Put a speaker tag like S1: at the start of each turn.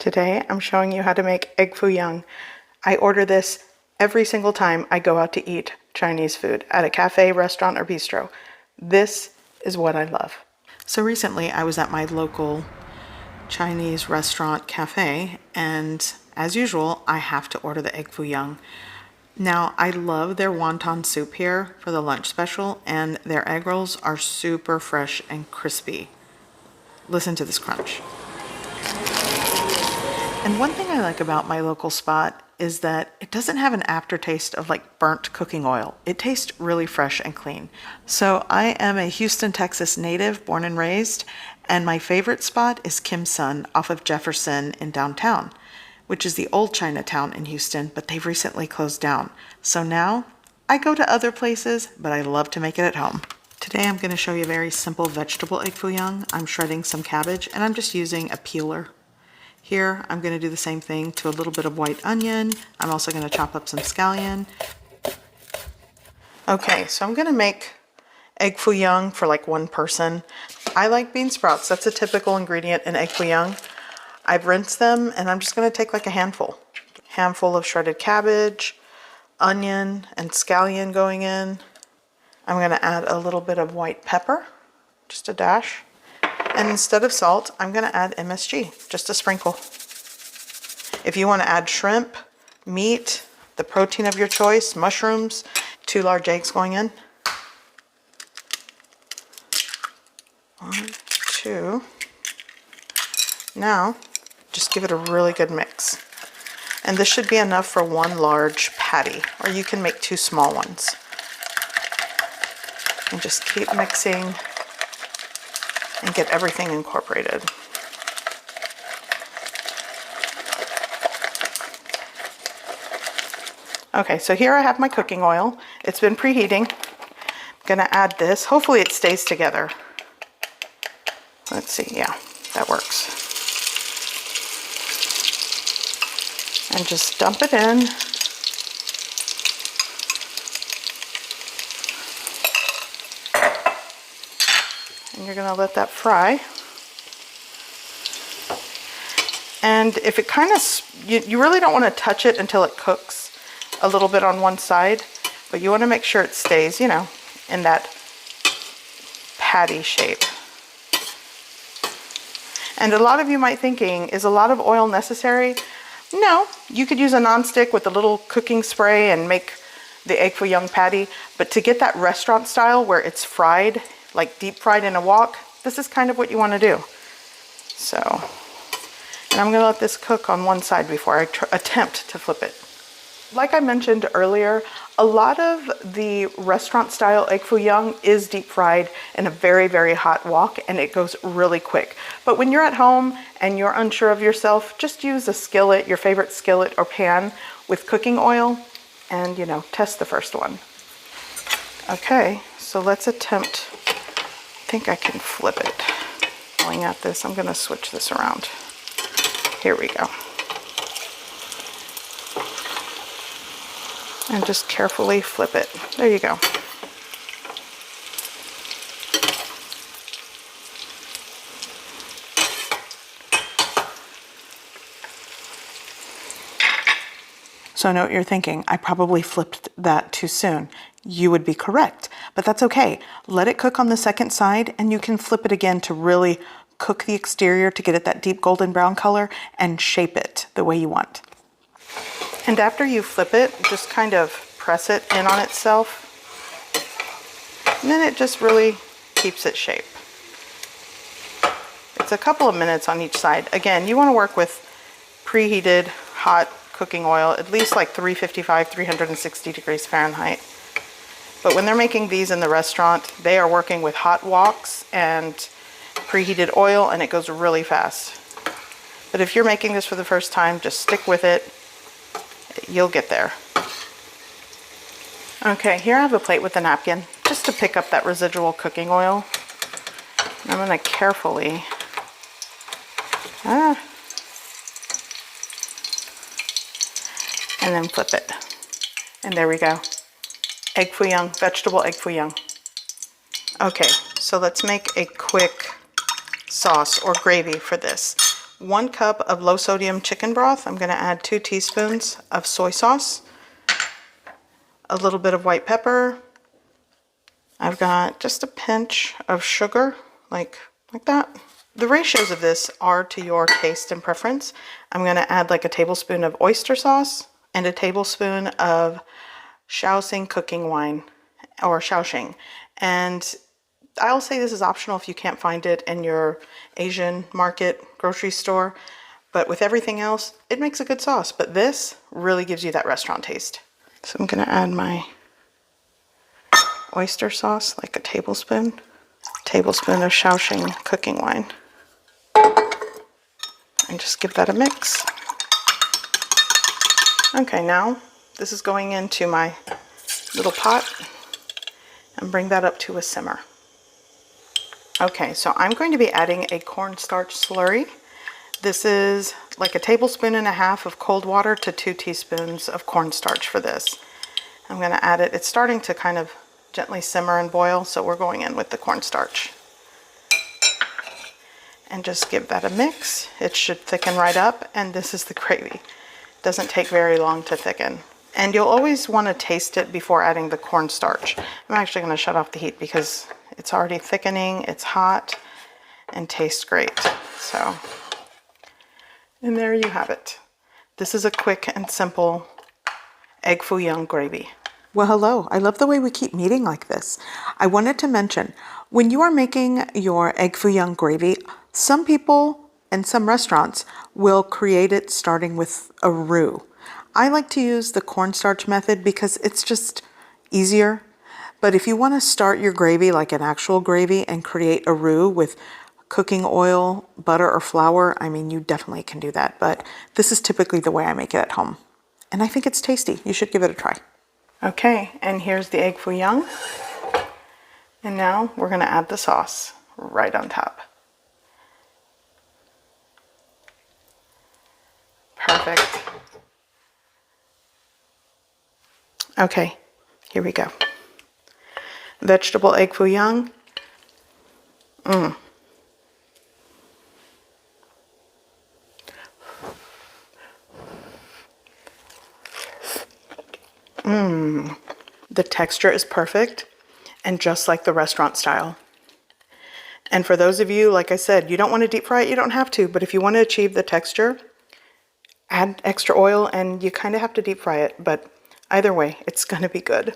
S1: Today I'm showing you how to make Egg Foo Young. I order this every single time I go out to eat Chinese food at a cafe, restaurant, or bistro. This is what I love. So recently I was at my local Chinese restaurant cafe, and as usual I have to order the Egg Foo Young. Now I love their wonton soup here for the lunch special, and their egg rolls are super fresh and crispy. Listen to this crunch. And one thing I like about my local spot is that it doesn't have an aftertaste of like burnt cooking oil. It tastes really fresh and clean. So I am a Houston, Texas native, born and raised, and my favorite spot is Kim's Son off of Jefferson in downtown, which is the old Chinatown in Houston, but they've recently closed down. So now I go to other places, but I love to make it at home. Today I'm going to show you a very simple vegetable Egg Foo Young. I'm shredding some cabbage and I'm just using a peeler. Here, I'm going to do the same thing to a little bit of white onion. I'm also going to chop up some scallion. Okay, so I'm going to make Egg Foo Young for like one person. I like bean sprouts. That's a typical ingredient in Egg Foo Young. I've rinsed them and I'm just going to take like a handful. Handful of shredded cabbage, onion, and scallion going in. I'm going to add a little bit of white pepper, just a dash. And instead of salt, I'm going to add MSG, just a sprinkle. If you want to add shrimp, meat, the protein of your choice, mushrooms, 2 large eggs going in. 1, 2. Now, just give it a really good mix. And this should be enough for 1 large patty, or you can make 2 small ones. And just keep mixing and get everything incorporated. Okay, so here I have my cooking oil. It's been preheating. I'm gonna add this. Hopefully it stays together. Let's see, yeah, that works. And just dump it in. And you're going to let that fry. And if it kind of, you really don't want to touch it until it cooks a little bit on one side, but you want to make sure it stays, you know, in that patty shape. And a lot of you might thinking, is a lot of oil necessary? No, you could use a nonstick with a little cooking spray and make the Egg Foo Young patty, but to get that restaurant style where it's fried, like deep fried in a wok, this is kind of what you want to do. So, and I'm going to let this cook on one side before I attempt to flip it. Like I mentioned earlier, a lot of the restaurant style Egg Foo Young is deep fried in a very, very hot wok, and it goes really quick. But when you're at home and you're unsure of yourself, just use a skillet, your favorite skillet or pan with cooking oil, and, you know, test the first one. Okay, so let's attempt. I think I can flip it. Going at this, I'm going to switch this around. Here we go. And just carefully flip it. There you go. So I know what you're thinking. I probably flipped that too soon. You would be correct, but that's okay. Let it cook on the second side and you can flip it again to really cook the exterior to get it that deep golden brown color and shape it the way you want. And after you flip it, just kind of press it in on itself. And then it just really keeps its shape. It's a couple of minutes on each side. Again, you want to work with preheated hot cooking oil, at least like 355, 360 degrees Fahrenheit. But when they're making these in the restaurant, they are working with hot woks and preheated oil, and it goes really fast. But if you're making this for the first time, just stick with it. You'll get there. Okay, here I have a plate with a napkin, just to pick up that residual cooking oil. And I'm going to carefully and then flip it. And there we go. Egg Foo Young, vegetable Egg Foo Young. Okay, so let's make a quick sauce or gravy for this. 1 cup of low sodium chicken broth. I'm going to add 2 teaspoons of soy sauce, a little bit of white pepper. I've got just a pinch of sugar, like that. The ratios of this are to your taste and preference. I'm going to add like a tablespoon of oyster sauce and a tablespoon of Shaoxing cooking wine, or Shaoxing. And I'll say this is optional if you can't find it in your Asian market grocery store, but with everything else, it makes a good sauce. But this really gives you that restaurant taste. So I'm going to add my oyster sauce, like a tablespoon of Shaoxing cooking wine, and just give that a mix. Okay, now this is going into my little pot, and bring that up to a simmer. Okay, so I'm going to be adding a cornstarch slurry. This is like a tablespoon and a half of cold water to 2 teaspoons of cornstarch for this. I'm going to add it. It's starting to kind of gently simmer and boil, so we're going in with the cornstarch. And just give that a mix. It should thicken right up, and this is the gravy. Doesn't take very long to thicken. And you'll always want to taste it before adding the cornstarch. I'm actually going to shut off the heat because it's already thickening, it's hot, and tastes great. So, and there you have it. This is a quick and simple Egg Foo Young gravy. Well, hello. I love the way we keep meeting like this. I wanted to mention, when you are making your Egg Foo Young gravy, some people and some restaurants will create it starting with a roux. I like to use the cornstarch method because it's just easier. But if you want to start your gravy like an actual gravy and create a roux with cooking oil, butter, or flour, I mean, you definitely can do that. But this is typically the way I make it at home. And I think it's tasty. You should give it a try. Okay, and here's the Egg Foo Young. And now we're going to add the sauce right on top. Perfect. Okay, here we go. Vegetable Egg Foo Young. The texture is perfect and just like the restaurant style. And for those of you, like I said, you don't want to deep fry it, you don't have to, but if you want to achieve the texture, add extra oil and you kind of have to deep fry it, but either way, it's going to be good.